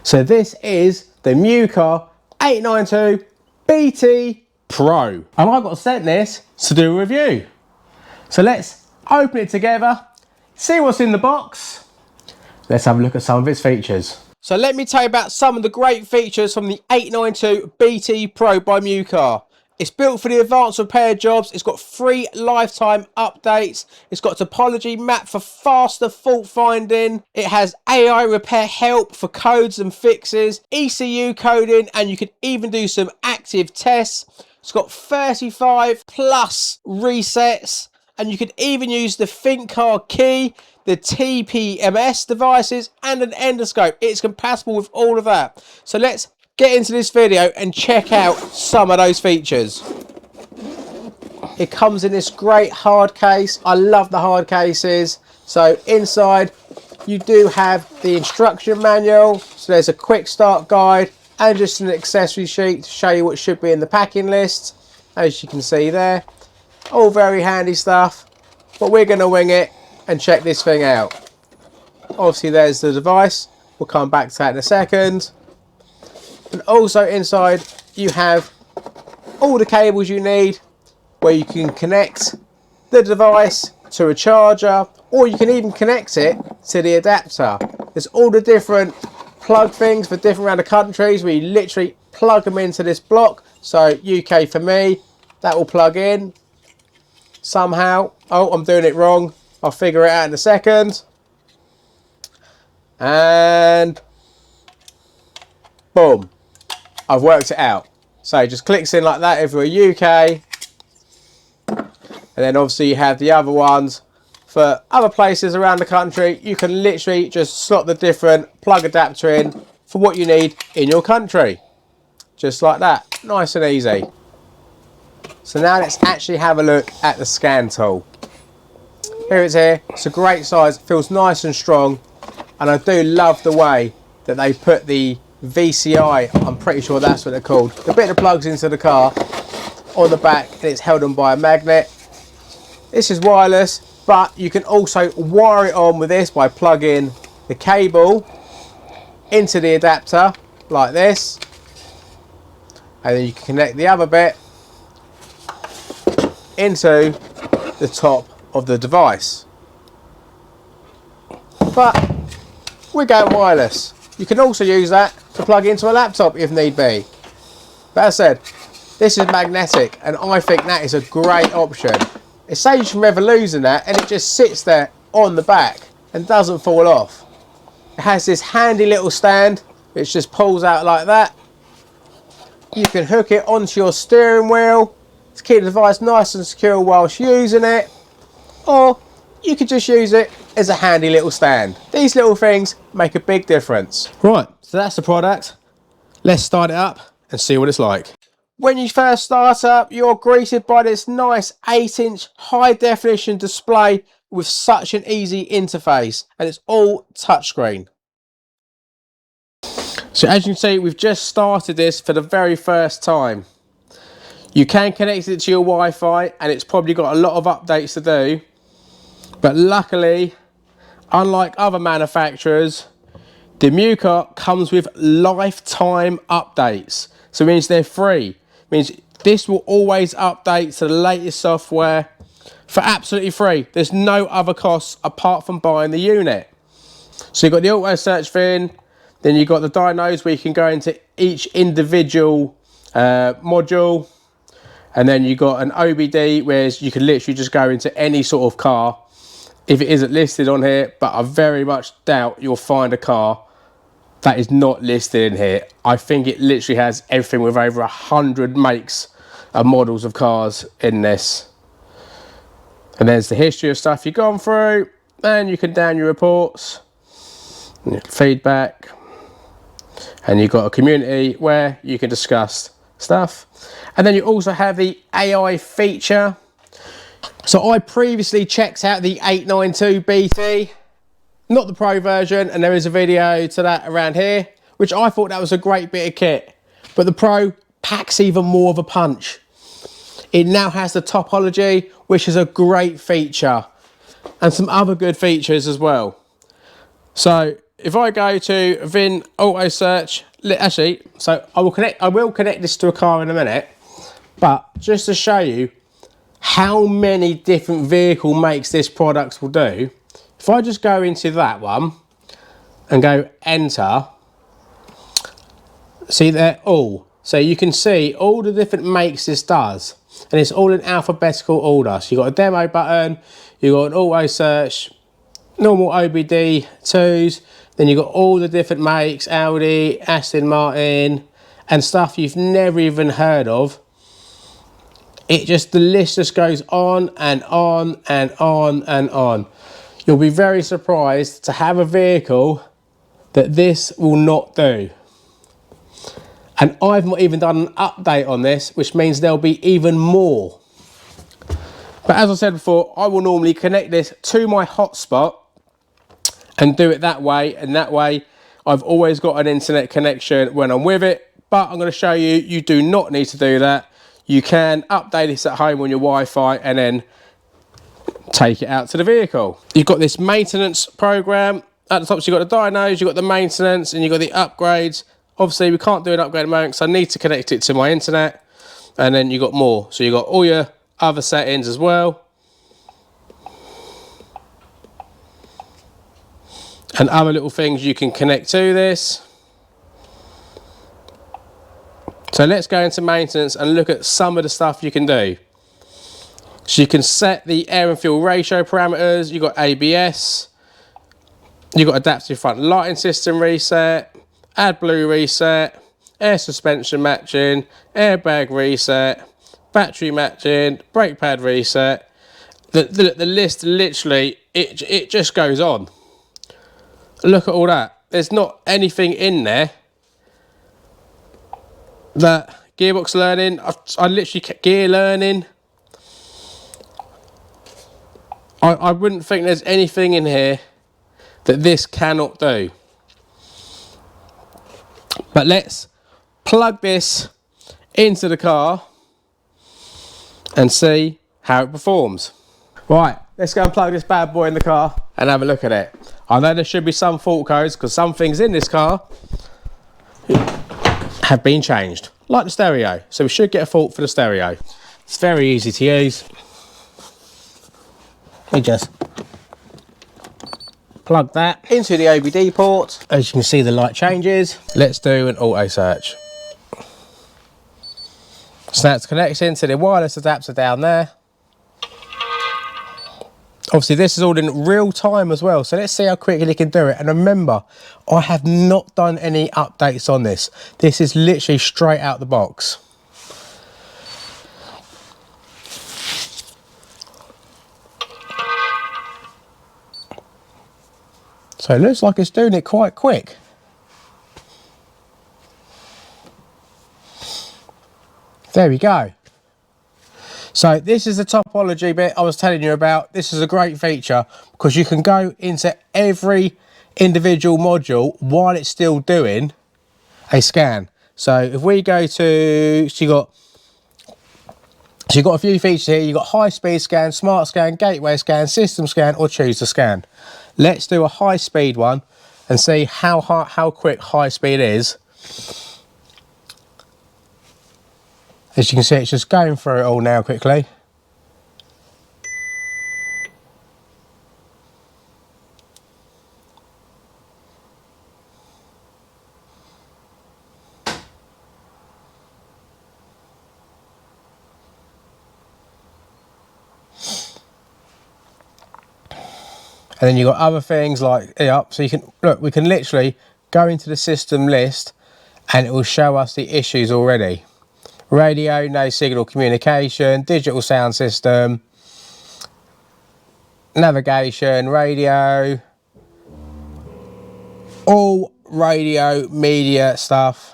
So this is the MUCAR 892 BT Pro. And I got sent this to do a review. So let's open it together, see what's in the box. Let's have a look at some of its features. So let me tell you about some of the great features from the 892 BT Pro by MUCAR. It's built for the advanced repair jobs. It's got 3 lifetime updates. It's got Topology map for faster fault finding. It has AI repair help for codes and fixes, ECU coding, and you can even do some active tests. It's got 35 plus resets, and you can even use the ThinkCard key, the TPMS devices, and an endoscope. It's compatible with all of that. So let's get into this video and check out some of those features. It comes in this great hard case. I love the hard cases. So inside you do have the instruction manual. So there's a quick start guide and just an accessory sheet to show you what should be in the packing list. As you can see there, all very handy stuff, but we're going to wing it and check this thing out. Obviously there's the device. We'll come back to that in a second. And also inside you have all the cables you need, where you can connect the device to a charger, or you can even connect it to the adapter. There's all the different plug things for different around the countries where you literally plug them into this block. So UK for me, that will plug in somehow. Oh, I'm doing it wrong. I'll figure it out in a second. And boom. I've worked it out. So it just clicks in like that if you're UK. And then obviously you have the other ones for other places around the country. You can literally just slot the different plug adapter in for what you need in your country. Just like that. Nice and easy. So now let's actually have a look at the scan tool. Here it's here. It's a great size. It feels nice and strong. And I do love the way that they put the VCI, I'm pretty sure that's what they're called, the bit that plugs into the car, on the back, and it's held on by a magnet. This is wireless, but you can also wire it on with this by plugging the cable into the adapter like this, and then you can connect the other bit into the top of the device. But we're going wireless. You can also use that to plug into a laptop if need be. But as I said, this is magnetic, and I think that is a great option. It saves you from ever losing that, and it just sits there on the back and doesn't fall off. It has this handy little stand which just pulls out like that. You can hook it onto your steering wheel to keep the device nice and secure whilst using it, or you could just use it as a handy little stand. These little things make a big difference. Right, so that's the product. Let's start it up and see what it's like. When you first start up, you're greeted by this nice 8-inch high definition display with such an easy interface, and it's all touchscreen. So as you can see, we've just started this for the very first time. You can connect it to your Wi-Fi, and it's probably got a lot of updates to do. But luckily, unlike other manufacturers, the MUCAR comes with lifetime updates. So it means they're free. It means this will always update to the latest software for absolutely free. There's no other costs apart from buying the unit. So you've got the auto search thing, then you've got the diagnose where you can go into each individual module, and then you've got an OBD where you can literally just go into any sort of car if it isn't listed on here, but I very much doubt you'll find a car that is not listed in here. I think it literally has everything with over 100 makes and models of cars in this. And there's the history of stuff you've gone through, and you can down your reports, your feedback, and you've got a community where you can discuss stuff. And then you also have the AI feature. So I previously checked out the 892 BT, not the Pro version, and there is a video to that around here, which I thought that was a great bit of kit. But the Pro packs even more of a punch. It now has the Topology, which is a great feature, and some other good features as well. So if I go to VIN auto search, actually, so I will connect this to a car in a minute, but just to show you how many different vehicle makes this product will do, if I just go into that one and go enter, see they're all, so you can see all the different makes this does, and it's all in alphabetical order. So you've got a demo button, you've got an auto search, normal OBD 2s, then you've got all the different makes, Audi, Aston Martin, and stuff you've never even heard of. The list just goes on and on and on and on. You'll be very surprised to have a vehicle that this will not do. And I've not even done an update on this, which means there'll be even more. But as I said before, I will normally connect this to my hotspot and do it that way. And that way, I've always got an internet connection when I'm with it. But I'm going to show you, you do not need to do that. You can update this at home on your Wi-Fi and then take it out to the vehicle. You've got this maintenance program. At the top, so you've got the dynos, you've got the maintenance, and you've got the upgrades. Obviously, we can't do an upgrade at the moment because I need to connect it to my internet. And then you've got more. So you've got all your other settings as well. And other little things you can connect to this. So let's go into maintenance and look at some of the stuff you can do. So you can set the air and fuel ratio parameters. You've got ABS. You've got adaptive front lighting system reset, AdBlue reset, air suspension matching, airbag reset, battery matching, brake pad reset. The list literally, it just goes on. Look at all that. There's not anything in there that gearbox learning, I literally kept gear learning. I wouldn't think there's anything in here that this cannot do. But let's plug this into the car and see how it performs. Right, let's go and plug this bad boy in the car and have a look at it. I know there should be some fault codes because some things in this car have been changed, like the stereo. So we should get a fault for the stereo. It's very easy to use. We just plug that into the OBD port. As you can see, the light changes. Let's do an auto search. So that's connecting to the wireless adapter down there. Obviously, this is all in real time as well. So let's see how quickly it can do it. And remember, I have not done any updates on this. This is literally straight out the box. So it looks like it's doing it quite quick. There we go. So this is the topology bit I was telling you about. This is a great feature because you can go into every individual module while it's still doing a scan. So if we go to, so you've got a few features here. You've got high speed scan, smart scan, gateway scan, system scan, or choose to scan. Let's do a high speed one and see how quick high speed is. As you can see, it's just going through it all now quickly. And then you've got other things like up, so you can look, we can literally go into the system list and it will show us the issues already. Radio, no signal communication, digital sound system, navigation, radio, all radio media stuff.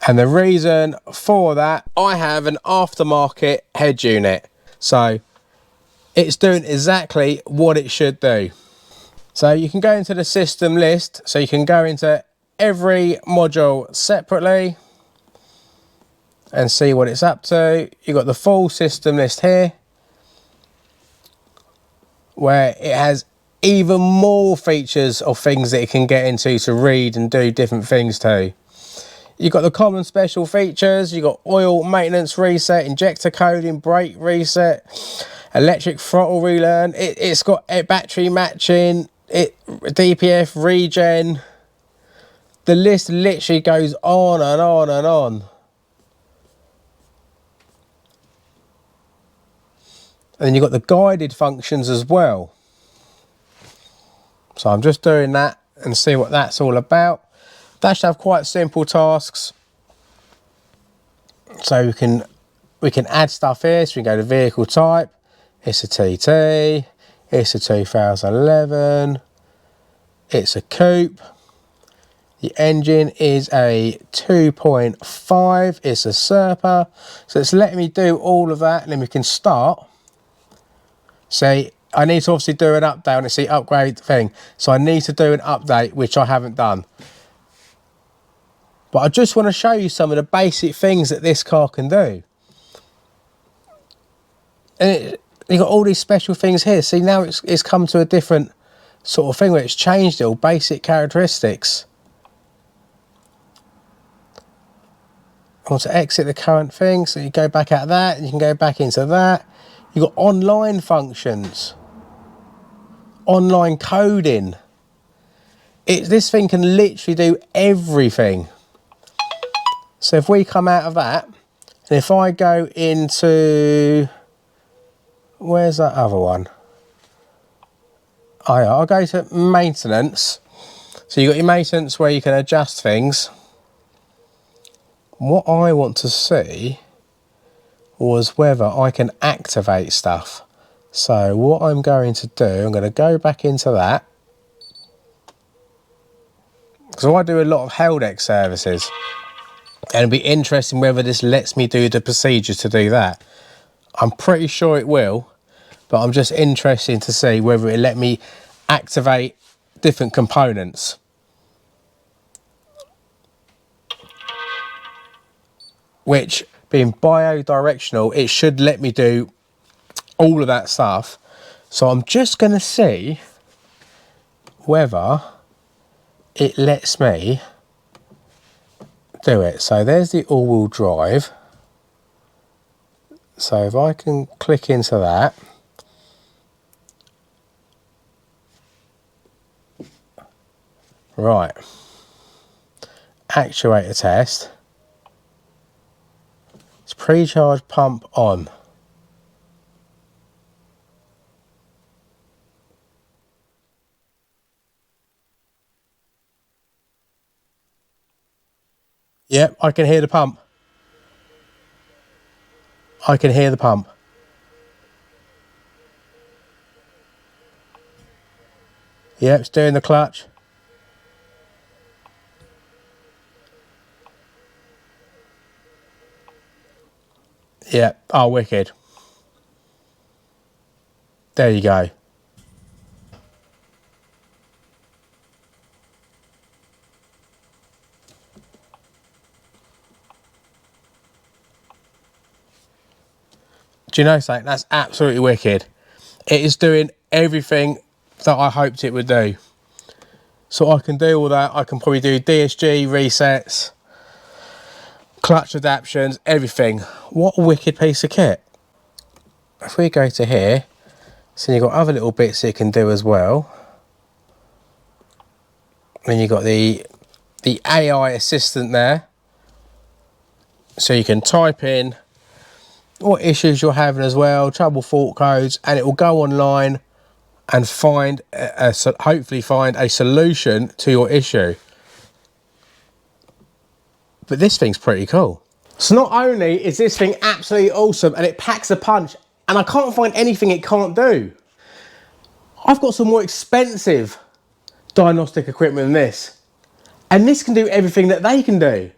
And the reason for that, I have an aftermarket head unit. So it's doing exactly what it should do. So you can go into the system list, so you can go into every module separately and see what it's up to. You've got the full system list here, where it has even more features of things that it can get into to read and do different things to. You've got the common special features, you've got oil maintenance reset, injector coding, brake reset, electric throttle relearn, it's got battery matching, DPF regen. The list literally goes on and on and on. And then you've got the guided functions as well. So I'm just doing that and see what that's all about. That should have quite simple tasks. So we can add stuff here. So we can go to vehicle type. It's a TT. It's a 2011. It's a coupe. The engine is a 2.5. It's a Serpa. So it's letting me do all of that. And then we can start. See, I need to obviously do an update on it. See, upgrade thing. So I need to do an update, which I haven't done. But I just want to show you some of the basic things that this car can do. And you've got all these special things here. See, now it's come to a different sort of thing where it's changed it all, basic characteristics. I want to exit the current thing, so you go back out of that, and you can go back into that. You've got online functions, online coding. This thing can literally do everything. So if we come out of that, and if I go into, where's that other one? Oh yeah, I'll go to maintenance. So you've got your maintenance where you can adjust things. What I want to see was whether I can activate stuff. So what I'm going to do, I'm going to go back into that. Because I do a lot of Heldex services. And it'd be interesting whether this lets me do the procedures to do that. I'm pretty sure it will, but I'm just interested to see whether it let me activate different components. Which, being bi-directional, it should let me do all of that stuff. So I'm just going to see whether it lets me do it. So there's the all-wheel drive. So if I can click into that. Right. Actuator test. It's pre-charge pump on. Yep, I can hear the pump. I can hear the pump. Yep, it's doing the clutch. Yep, oh, wicked. There you go. Do you know something? That's absolutely wicked. It is doing everything that I hoped it would do. So I can do all that. I can probably do DSG resets, clutch adaptions, everything. What a wicked piece of kit. If we go to here, so you've got other little bits you can do as well. Then you've got the AI assistant there. So you can type in what issues you're having as well, trouble fault codes, and it will go online and find hopefully find a solution to your issue. But this thing's pretty cool. So not only is this thing absolutely awesome and it packs a punch, and I can't find anything it can't do. I've got some more expensive diagnostic equipment than this, and this can do everything that they can do.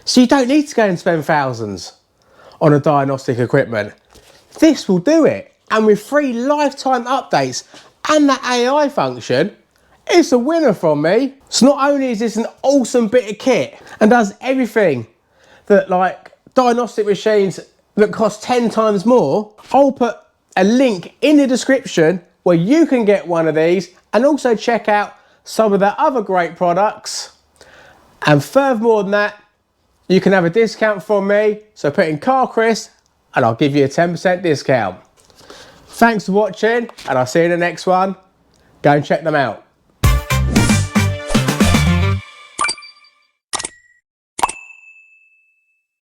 So you don't need to go and spend thousands on a diagnostic equipment. This will do it, and with free lifetime updates and that AI function, it's a winner from me. So not only is this an awesome bit of kit and does everything that like diagnostic machines that cost 10 times more, I'll put a link in the description where you can get one of these and also check out some of their other great products. And furthermore than that, you can have a discount from me. So put in Car Chris and I'll give you a 10% discount. Thanks for watching and I'll see you in the next one. Go and check them out.